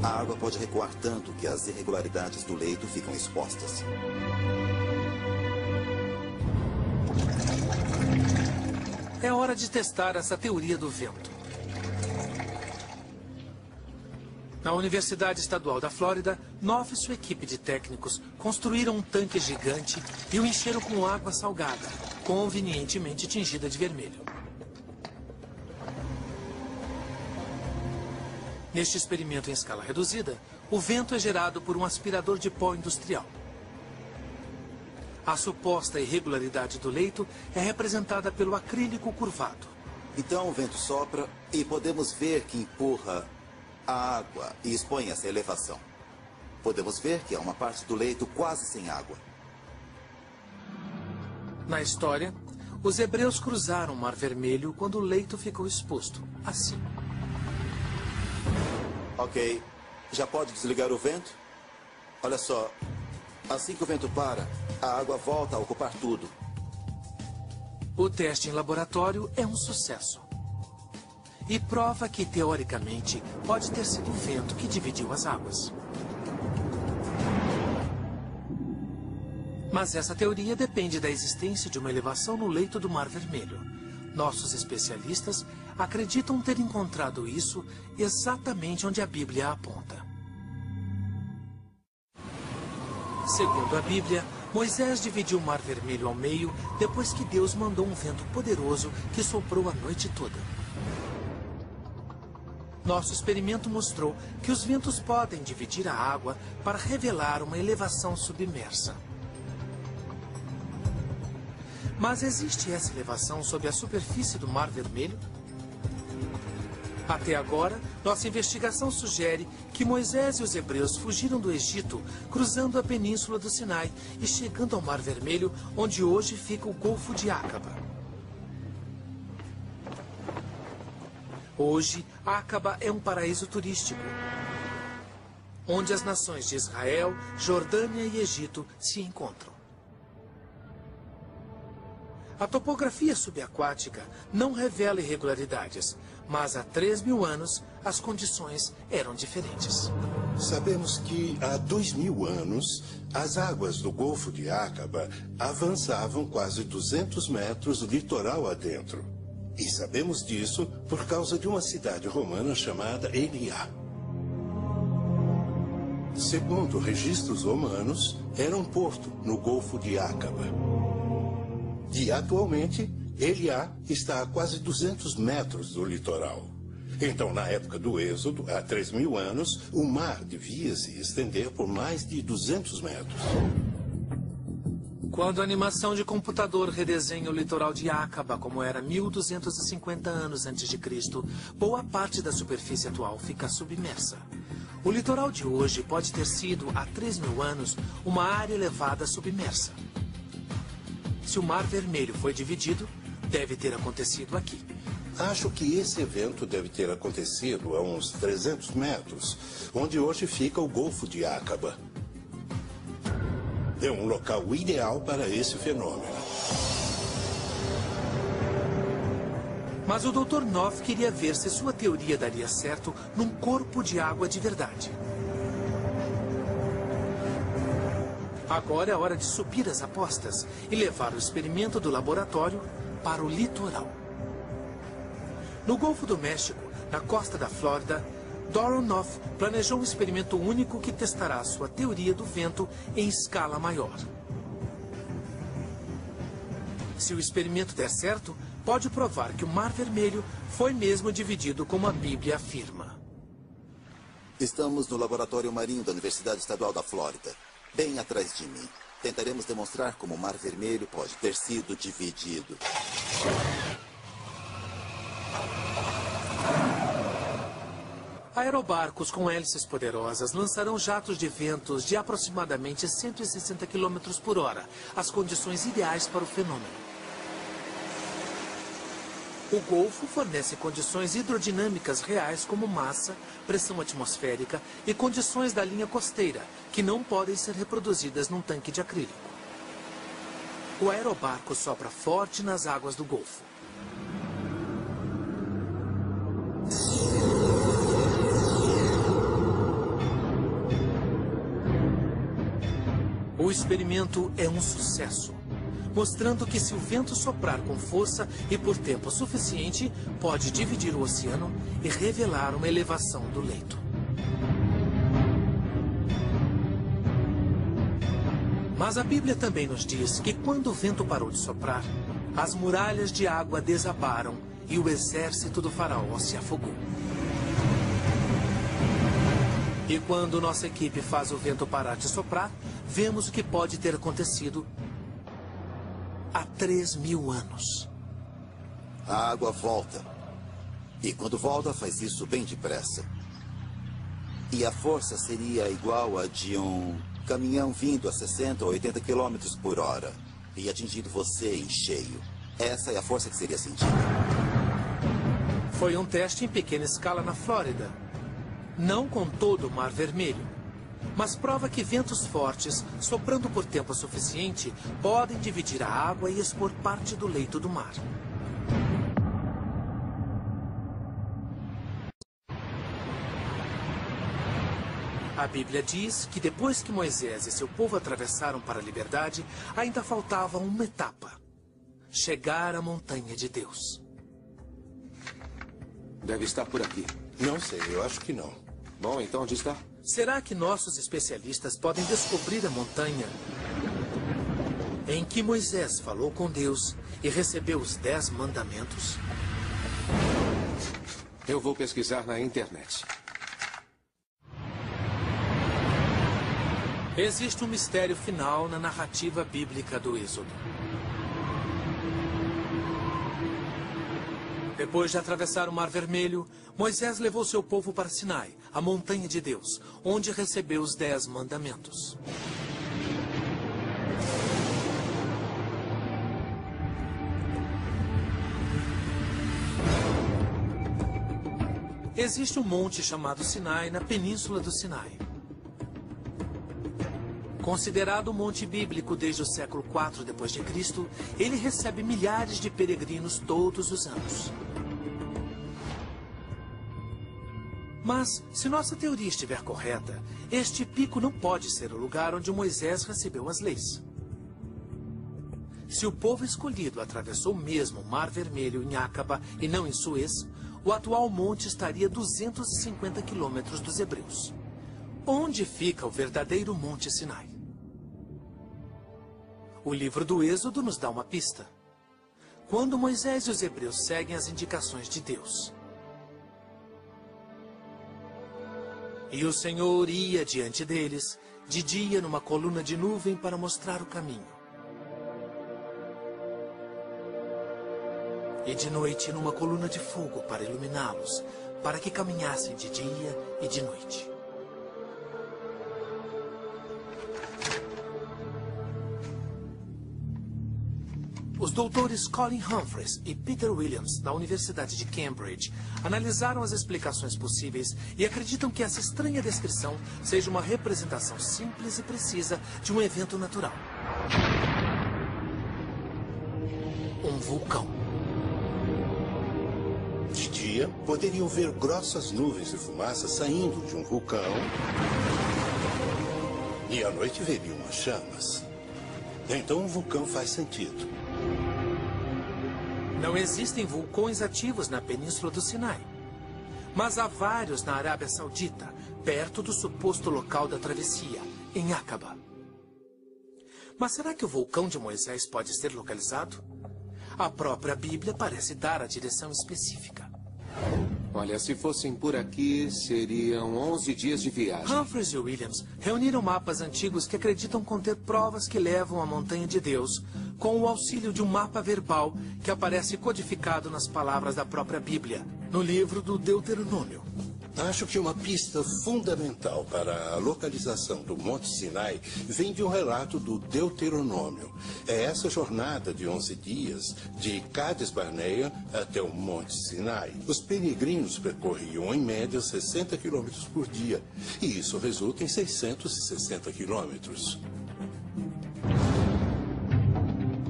a água pode recuar tanto que as irregularidades do leito ficam expostas. É hora de testar essa teoria do vento. Na Universidade Estadual da Flórida, Noff e sua equipe de técnicos construíram um tanque gigante e o encheram com água salgada, convenientemente tingida de vermelho. Neste experimento em escala reduzida, o vento é gerado por um aspirador de pó industrial. A suposta irregularidade do leito é representada pelo acrílico curvado. Então o vento sopra e podemos ver que empurra a água e expõe essa elevação. Podemos ver que há uma parte do leito quase sem água. Na história, os hebreus cruzaram o Mar Vermelho quando o leito ficou exposto, assim. Ok. Já pode desligar o vento? Olha só. Assim que o vento para, a água volta a ocupar tudo. O teste em laboratório é um sucesso. E prova que, teoricamente, pode ter sido o vento que dividiu as águas. Mas essa teoria depende da existência de uma elevação no leito do Mar Vermelho. Nossos especialistas acreditam ter encontrado isso exatamente onde a Bíblia aponta. Segundo a Bíblia, Moisés dividiu o Mar Vermelho ao meio depois que Deus mandou um vento poderoso que soprou a noite toda. Nosso experimento mostrou que os ventos podem dividir a água para revelar uma elevação submersa. Mas existe essa elevação sob a superfície do Mar Vermelho? Até agora, nossa investigação sugere que Moisés e os hebreus fugiram do Egito, cruzando a península do Sinai e chegando ao Mar Vermelho, onde hoje fica o Golfo de Acaba. Hoje, Acaba é um paraíso turístico. onde as nações de Israel, Jordânia e Egito se encontram. A topografia subaquática não revela irregularidades, mas há 3.000 anos as condições eram diferentes. Sabemos que há 2.000 anos, as águas do Golfo de Aqaba avançavam quase 200 metros litoral adentro. E sabemos disso por causa de uma cidade romana chamada Eliá. Segundo registros romanos, era um porto no Golfo de Aqaba. E atualmente, Eliá está a quase 200 metros do litoral. Então, na época do Êxodo, há 3.000 anos, o mar devia se estender por mais de 200 metros. Quando a animação de computador redesenha o litoral de Aqaba como era 1.250 anos antes de Cristo, boa parte da superfície atual fica submersa. O litoral de hoje pode ter sido, há 3.000 anos, uma área elevada submersa. Se o Mar Vermelho foi dividido, deve ter acontecido aqui. Acho que esse evento deve ter acontecido a uns 300 metros, onde hoje fica o Golfo de Aqaba. É um local ideal para esse fenômeno. Mas o Dr. Knopf queria ver se sua teoria daria certo num corpo de água de verdade. Agora é hora de subir as apostas e levar o experimento do laboratório para o litoral. No Golfo do México, na costa da Flórida, Doron Knopf planejou um experimento único que testará sua teoria do vento em escala maior. Se o experimento der certo, pode provar que o Mar Vermelho foi mesmo dividido como a Bíblia afirma. Estamos no Laboratório Marinho da Universidade Estadual da Flórida, bem atrás de mim. Tentaremos demonstrar como o Mar Vermelho pode ter sido dividido. Aerobarcos com hélices poderosas lançarão jatos de ventos de aproximadamente 160 km por hora, as condições ideais para o fenômeno. O Golfo fornece condições hidrodinâmicas reais como massa, pressão atmosférica e condições da linha costeira, que não podem ser reproduzidas num tanque de acrílico. O aerobarco sopra forte nas águas do Golfo. O experimento é um sucesso, mostrando que se o vento soprar com força e por tempo suficiente, pode dividir o oceano e revelar uma elevação do leito. Mas a Bíblia também nos diz que quando o vento parou de soprar, as muralhas de água desabaram e o exército do faraó se afogou. E quando nossa equipe faz o vento parar de soprar, vemos o que pode ter acontecido há 3.000 anos. A água volta. E quando volta, faz isso bem depressa. E a força seria igual a de um caminhão vindo a 60 ou 80 km por hora e atingindo você em cheio. Essa é a força que seria sentida. Foi um teste em pequena escala na Flórida. Não com todo o Mar Vermelho, mas prova que ventos fortes, soprando por tempo suficiente, podem dividir a água e expor parte do leito do mar. A Bíblia diz que depois que Moisés e seu povo atravessaram para a liberdade, ainda faltava uma etapa: chegar à montanha de Deus. Deve estar por aqui. Não sei, eu acho que não. Bom, então onde está? Será que nossos especialistas podem descobrir a montanha em que Moisés falou com Deus e recebeu os 10 mandamentos? Eu vou pesquisar na internet. Existe um mistério final na narrativa bíblica do Êxodo. Depois de atravessar o Mar Vermelho, Moisés levou seu povo para Sinai, a montanha de Deus, onde recebeu os 10 mandamentos. Existe um monte chamado Sinai na península do Sinai. Considerado um monte bíblico desde o século IV d.C., ele recebe milhares de peregrinos todos os anos. Mas, se nossa teoria estiver correta, este pico não pode ser o lugar onde Moisés recebeu as leis. Se o povo escolhido atravessou mesmo o Mar Vermelho em Acaba e não em Suez, o atual monte estaria a 250 quilômetros dos hebreus. Onde fica o verdadeiro Monte Sinai? O livro do Êxodo nos dá uma pista. Quando Moisés e os hebreus seguem as indicações de Deus. E o Senhor ia diante deles, de dia numa coluna de nuvem para mostrar o caminho. E de noite numa coluna de fogo para iluminá-los, para que caminhassem de dia e de noite. Os doutores Colin Humphreys e Peter Williams, da Universidade de Cambridge, analisaram as explicações possíveis e acreditam que essa estranha descrição seja uma representação simples e precisa de um evento natural. Um vulcão. De dia, poderiam ver grossas nuvens de fumaça saindo de um vulcão. E à noite veriam as chamas. Então o vulcão faz sentido. Não existem vulcões ativos na Península do Sinai. Mas há vários na Arábia Saudita, perto do suposto local da travessia, em Acaba. Mas será que o vulcão de Moisés pode ser localizado? A própria Bíblia parece dar a direção específica. Olha, se fossem por aqui, seriam 11 dias de viagem. Humphreys e Williams reuniram mapas antigos que acreditam conter provas que levam à Montanha de Deus, com o auxílio de um mapa verbal que aparece codificado nas palavras da própria Bíblia, no livro do Deuteronômio. Acho que uma pista fundamental para a localização do Monte Sinai vem de um relato do Deuteronômio. É essa jornada de 11 dias, de Cades Barneia até o Monte Sinai. Os peregrinos percorriam, em média, 60 quilômetros por dia. E isso resulta em 660 quilômetros.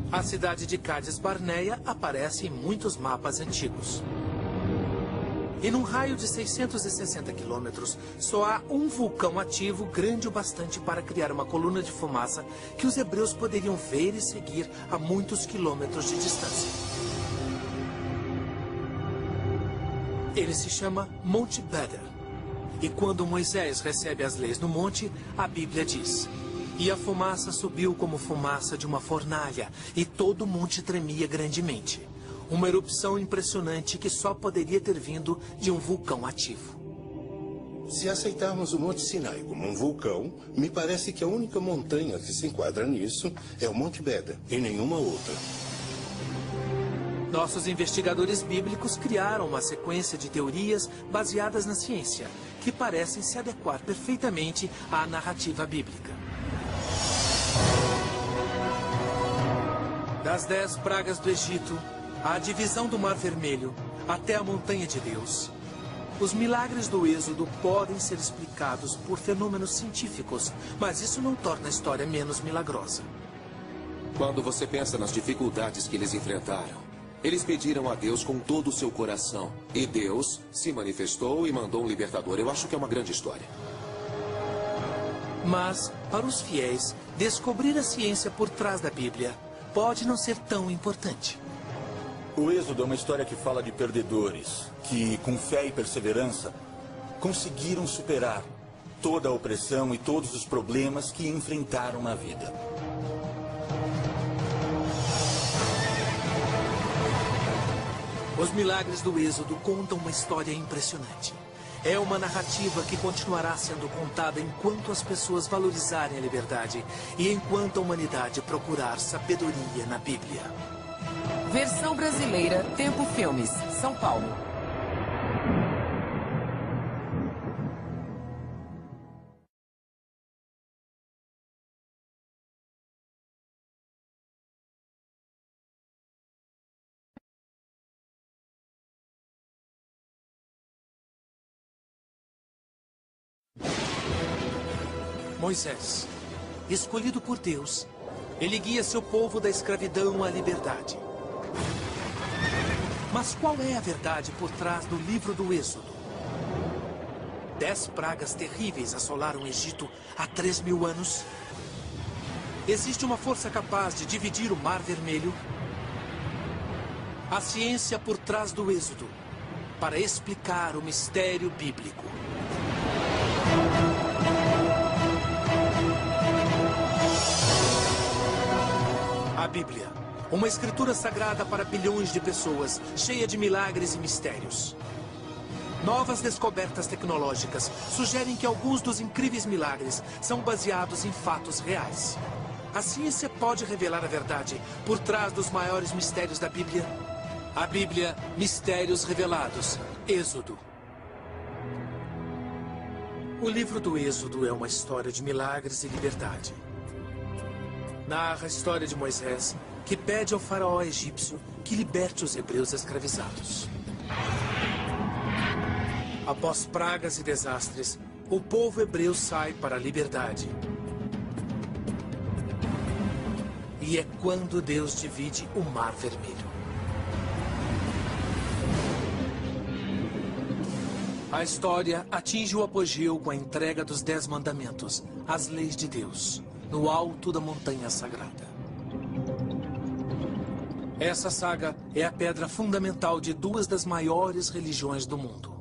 A cidade de Cades Barneia aparece em muitos mapas antigos. E num raio de 660 quilômetros, só há um vulcão ativo grande o bastante para criar uma coluna de fumaça que os hebreus poderiam ver e seguir a muitos quilômetros de distância. Ele se chama Monte Beder. E quando Moisés recebe as leis no monte, a Bíblia diz: "E a fumaça subiu como fumaça de uma fornalha, e todo o monte tremia grandemente." Uma erupção impressionante que só poderia ter vindo de um vulcão ativo. Se aceitarmos o Monte Sinai como um vulcão, me parece que a única montanha que se enquadra nisso é o Monte Beder, e nenhuma outra. Nossos investigadores bíblicos criaram uma sequência de teorias baseadas na ciência, que parecem se adequar perfeitamente à narrativa bíblica. Das 10 pragas do Egito, a divisão do Mar Vermelho, até a Montanha de Deus. Os milagres do Êxodo podem ser explicados por fenômenos científicos, mas isso não torna a história menos milagrosa. Quando você pensa nas dificuldades que eles enfrentaram, eles pediram a Deus com todo o seu coração. E Deus se manifestou e mandou um libertador. Eu acho que é uma grande história. Mas, para os fiéis, descobrir a ciência por trás da Bíblia pode não ser tão importante. O Êxodo é uma história que fala de perdedores, que, com fé e perseverança, conseguiram superar toda a opressão e todos os problemas que enfrentaram na vida. Os milagres do Êxodo contam uma história impressionante. É uma narrativa que continuará sendo contada enquanto as pessoas valorizarem a liberdade e enquanto a humanidade procurar sabedoria na Bíblia. Versão brasileira, Tempo Filmes, São Paulo. Moisés, escolhido por Deus, ele guia seu povo da escravidão à liberdade. Mas qual é a verdade por trás do livro do Êxodo? 10 pragas terríveis assolaram o Egito há 3.000 anos. Existe uma força capaz de dividir o Mar Vermelho? A ciência por trás do Êxodo, para explicar o mistério bíblico. A Bíblia, uma escritura sagrada para bilhões de pessoas, cheia de milagres e mistérios. Novas descobertas tecnológicas sugerem que alguns dos incríveis milagres são baseados em fatos reais. A ciência pode revelar a verdade por trás dos maiores mistérios da Bíblia? A Bíblia, Mistérios Revelados, Êxodo. O livro do Êxodo é uma história de milagres e liberdade. Narra a história de Moisés, que pede ao faraó egípcio que liberte os hebreus escravizados. Após pragas e desastres, o povo hebreu sai para a liberdade. E é quando Deus divide o Mar Vermelho. A história atinge o apogeu com a entrega dos 10 mandamentos, as leis de Deus, no alto da montanha sagrada. Essa saga é a pedra fundamental de 2 das maiores religiões do mundo.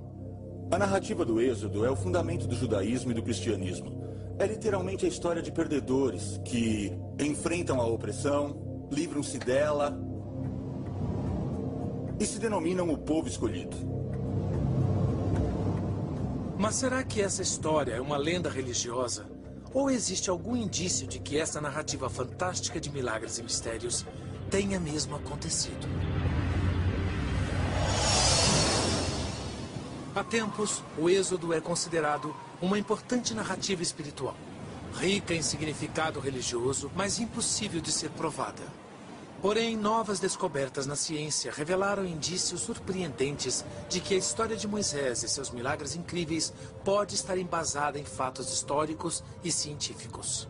A narrativa do Êxodo é o fundamento do judaísmo e do cristianismo. É literalmente a história de perdedores que enfrentam a opressão, livram-se dela e se denominam o povo escolhido. Mas será que essa história é uma lenda religiosa? Ou existe algum indício de que essa narrativa fantástica de milagres e mistérios tenha mesmo acontecido? Há tempos, o Êxodo é considerado uma importante narrativa espiritual, rica em significado religioso, mas impossível de ser provada. Porém, novas descobertas na ciência revelaram indícios surpreendentes de que a história de Moisés e seus milagres incríveis pode estar embasada em fatos históricos e científicos.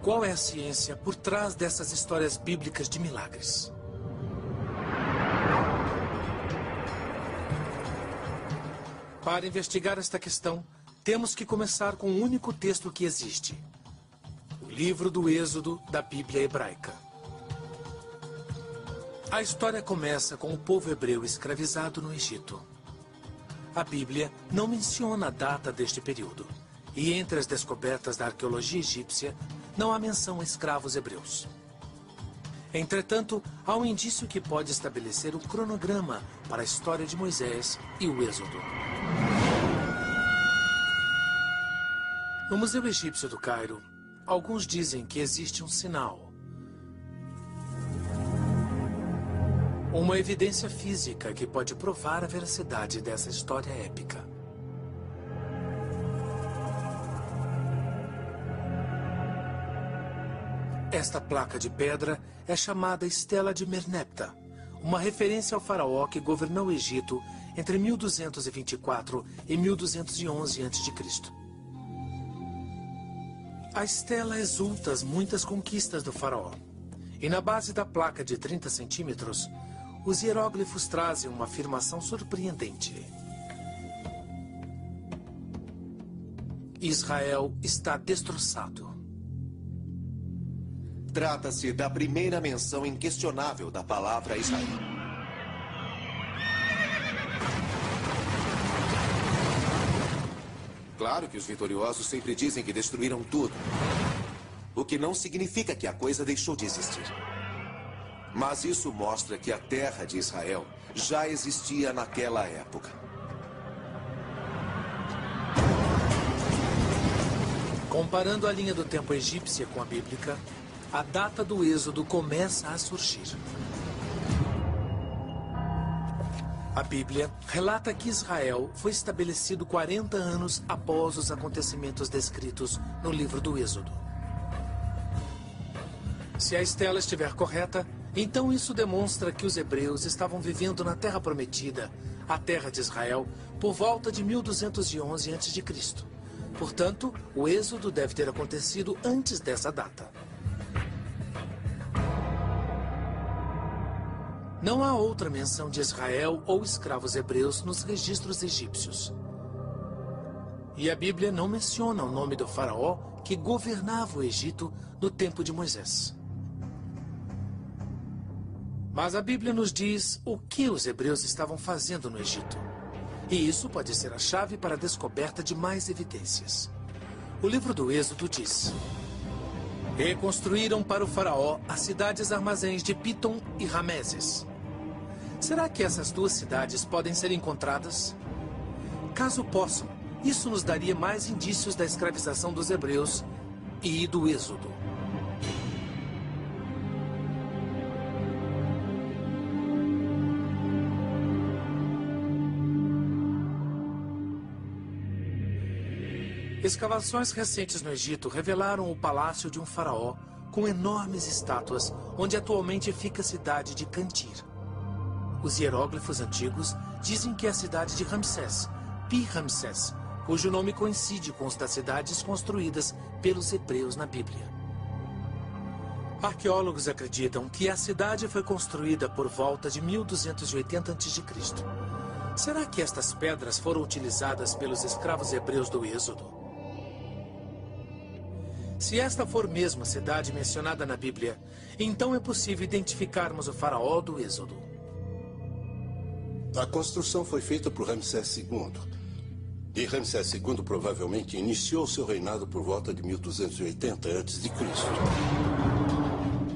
Qual é a ciência por trás dessas histórias bíblicas de milagres? Para investigar esta questão, temos que começar com o único texto que existe: o livro do Êxodo da Bíblia hebraica. A história começa com o povo hebreu escravizado no Egito. A Bíblia não menciona a data deste período, e entre as descobertas da arqueologia egípcia, não há menção a escravos hebreus. Entretanto, há um indício que pode estabelecer um cronograma para a história de Moisés e o Êxodo. No Museu Egípcio do Cairo, alguns dizem que existe um sinal. Uma evidência física que pode provar a veracidade dessa história épica. Esta placa de pedra é chamada Estela de Merneptah, uma referência ao faraó que governou o Egito entre 1224 e 1211 a.C. A estela exulta as muitas conquistas do faraó. E na base da placa de 30 centímetros, os hieróglifos trazem uma afirmação surpreendente. Israel está destroçado. Trata-se da primeira menção inquestionável da palavra Israel. Claro que os vitoriosos sempre dizem que destruíram tudo. O que não significa que a coisa deixou de existir. Mas isso mostra que a terra de Israel já existia naquela época. Comparando a linha do tempo egípcia com a bíblica, a data do Êxodo começa a surgir. A Bíblia relata que Israel foi estabelecido 40 anos após os acontecimentos descritos no livro do Êxodo. Se a estela estiver correta, então isso demonstra que os hebreus estavam vivendo na Terra Prometida, a terra de Israel, por volta de 1211 a.C., Portanto, o êxodo deve ter acontecido antes dessa data. Não há outra menção de Israel ou escravos hebreus nos registros egípcios. E a Bíblia não menciona o nome do faraó que governava o Egito no tempo de Moisés. Mas a Bíblia nos diz o que os hebreus estavam fazendo no Egito. E isso pode ser a chave para a descoberta de mais evidências. O livro do Êxodo diz: reconstruíram para o faraó as cidades armazéns de Pitom e Rameses. Será que essas duas cidades podem ser encontradas? Caso possam, isso nos daria mais indícios da escravização dos hebreus e do êxodo. Escavações recentes no Egito revelaram o palácio de um faraó com enormes estátuas, onde atualmente fica a cidade de Cantir. Os hieróglifos antigos dizem que é a cidade de Ramsés, Pi-Ramsés, cujo nome coincide com os das cidades construídas pelos hebreus na Bíblia. Arqueólogos acreditam que a cidade foi construída por volta de 1280 a.C. Será que estas pedras foram utilizadas pelos escravos hebreus do Êxodo? Se esta for mesmo a cidade mencionada na Bíblia, então é possível identificarmos o faraó do Êxodo. A construção foi feita por Ramsés II. E Ramsés II provavelmente iniciou seu reinado por volta de 1280 a.C.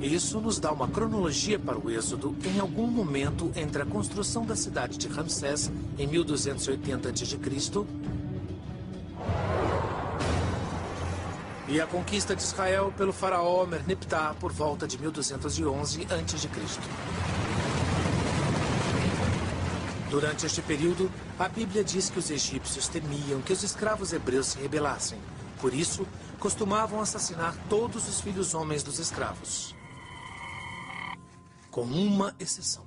Isso nos dá uma cronologia para o Êxodo em algum momento entre a construção da cidade de Ramsés em 1280 a.C. e a conquista de Israel pelo faraó Merneptah por volta de 1211 a.C. Durante este período, a Bíblia diz que os egípcios temiam que os escravos hebreus se rebelassem. Por isso, costumavam assassinar todos os filhos homens dos escravos. Com uma exceção.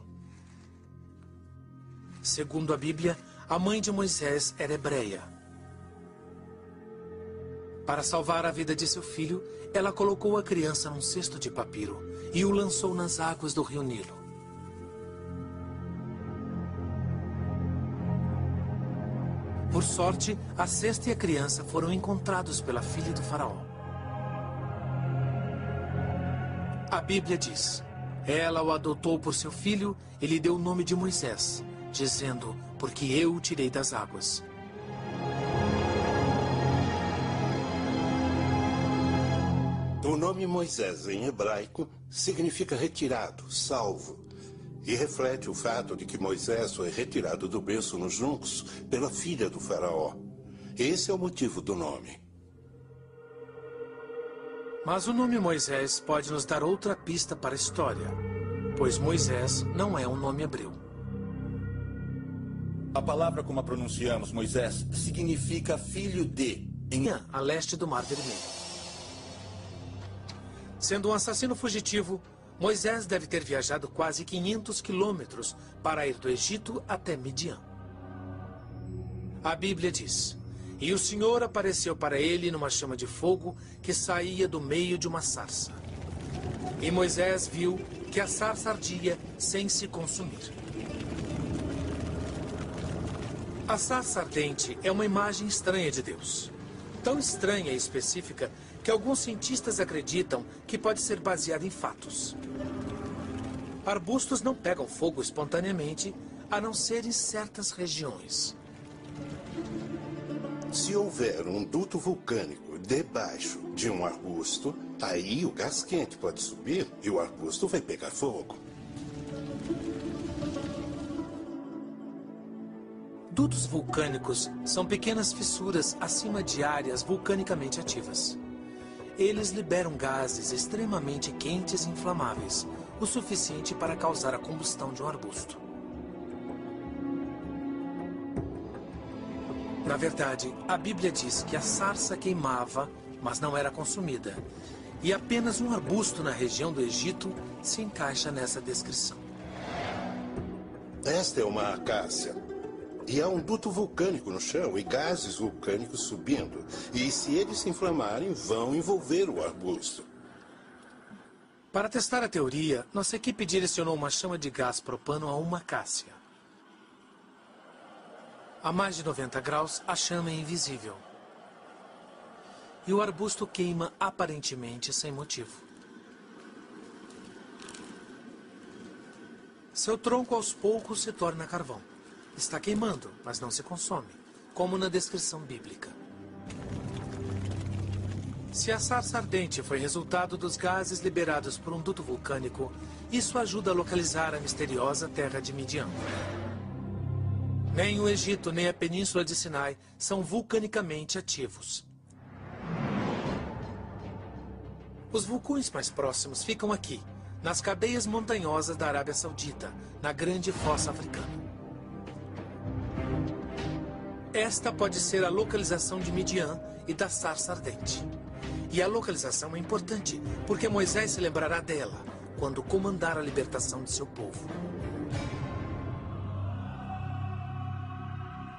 Segundo a Bíblia, a mãe de Moisés era hebreia. Para salvar a vida de seu filho, ela colocou a criança num cesto de papiro e o lançou nas águas do rio Nilo. Por sorte, a cesta e a criança foram encontrados pela filha do faraó. A Bíblia diz: ela o adotou por seu filho e lhe deu o nome de Moisés, dizendo: porque eu o tirei das águas. O nome Moisés em hebraico significa retirado, salvo, e reflete o fato de que Moisés foi retirado do berço nos juncos pela filha do faraó. Esse é o motivo do nome. Mas o nome Moisés pode nos dar outra pista para a história, pois Moisés não é um nome hebreu. A palavra como a pronunciamos, Moisés, significa filho de, a leste do Mar Vermelho. Sendo um assassino fugitivo, Moisés deve ter viajado quase 500 quilômetros para ir do Egito até Midian. A Bíblia diz: e o Senhor apareceu para ele numa chama de fogo que saía do meio de uma sarça. E Moisés viu que a sarça ardia sem se consumir. A sarça ardente é uma imagem estranha de Deus. Tão estranha e específica que alguns cientistas acreditam que pode ser baseada em fatos. Arbustos não pegam fogo espontaneamente, a não ser em certas regiões. Se houver um duto vulcânico debaixo de um arbusto, aí o gás quente pode subir e o arbusto vai pegar fogo. Dutos vulcânicos são pequenas fissuras acima de áreas vulcanicamente ativas. Eles liberam gases extremamente quentes e inflamáveis, o suficiente para causar a combustão de um arbusto. Na verdade, a Bíblia diz que a sarça queimava, mas não era consumida. E apenas um arbusto na região do Egito se encaixa nessa descrição. Esta é uma acácia. E há um duto vulcânico no chão e gases vulcânicos subindo. E se eles se inflamarem, vão envolver o arbusto. Para testar a teoria, nossa equipe direcionou uma chama de gás propano a uma acácia. A mais de 90 graus, a chama é invisível. E o arbusto queima aparentemente sem motivo. Seu tronco aos poucos se torna carvão. Está queimando, mas não se consome, como na descrição bíblica. Se a sarça ardente foi resultado dos gases liberados por um duto vulcânico, isso ajuda a localizar a misteriosa terra de Midian. Nem o Egito nem a Península de Sinai são vulcanicamente ativos. Os vulcões mais próximos ficam aqui, nas cadeias montanhosas da Arábia Saudita, na Grande Fossa Africana. Esta pode ser a localização de Midian e da sarça ardente. E a localização é importante, porque Moisés se lembrará dela quando comandar a libertação de seu povo.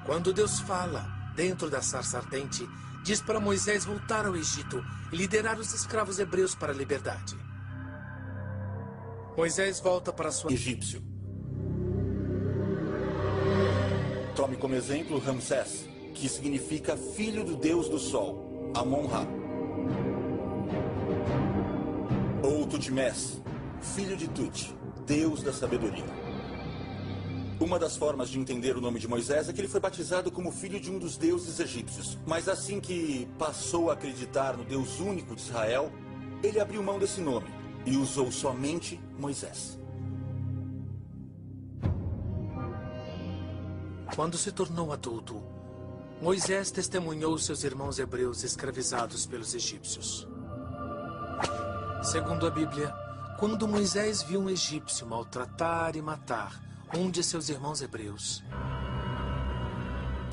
Quando Deus fala dentro da sarça ardente, diz para Moisés voltar ao Egito e liderar os escravos hebreus para a liberdade. Moisés volta para sua... Egípcio. Tome como exemplo Ramsés, que significa filho do deus do sol, Amon-Ra. Ou Tutmés, filho de Tut, deus da sabedoria. Uma das formas de entender o nome de Moisés é que ele foi batizado como filho de um dos deuses egípcios. Mas assim que passou a acreditar no Deus único de Israel, ele abriu mão desse nome e usou somente Moisés. Quando se tornou adulto, Moisés testemunhou seus irmãos hebreus escravizados pelos egípcios. Segundo a Bíblia, quando Moisés viu um egípcio maltratar e matar um de seus irmãos hebreus,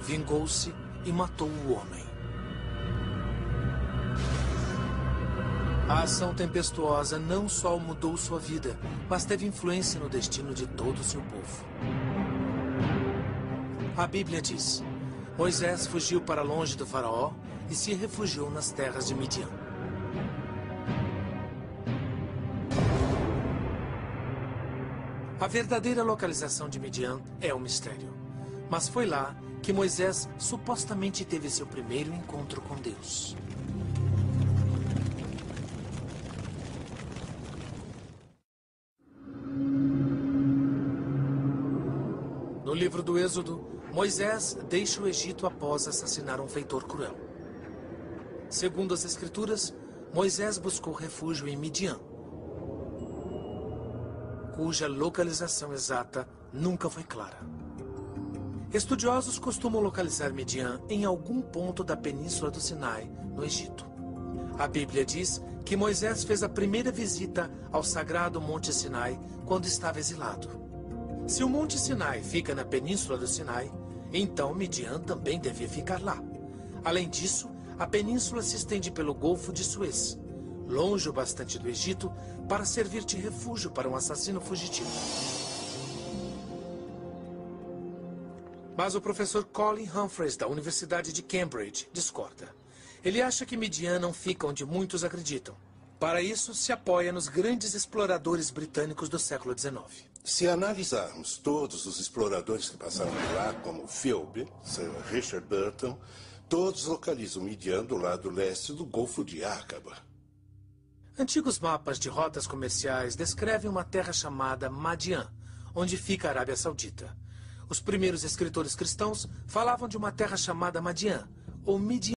vingou-se e matou o homem. A ação tempestuosa não só mudou sua vida, mas teve influência no destino de todo o seu povo. A Bíblia diz: Moisés fugiu para longe do faraó e se refugiou nas terras de Midian. A verdadeira localização de Midian é um mistério. Mas foi lá que Moisés supostamente teve seu primeiro encontro com Deus. No livro do Êxodo, Moisés deixa o Egito após assassinar um feitor cruel. Segundo as Escrituras, Moisés buscou refúgio em Midian, cuja localização exata nunca foi clara. Estudiosos costumam localizar Midian em algum ponto da Península do Sinai, no Egito. A Bíblia diz que Moisés fez a primeira visita ao sagrado Monte Sinai quando estava exilado. Se o Monte Sinai fica na Península do Sinai, então Midian também devia ficar lá. Além disso, a península se estende pelo Golfo de Suez, longe o bastante do Egito, para servir de refúgio para um assassino fugitivo. Mas o professor Colin Humphreys, da Universidade de Cambridge, discorda. Ele acha que Midian não fica onde muitos acreditam. Para isso, se apoia nos grandes exploradores britânicos do século XIX. Se analisarmos todos os exploradores que passaram por lá, como Philby, Sir Richard Burton, todos localizam Midian do lado leste do Golfo de Aqaba. Antigos mapas de rotas comerciais descrevem uma terra chamada Madian, onde fica a Arábia Saudita. Os primeiros escritores cristãos falavam de uma terra chamada Madian, ou Midian.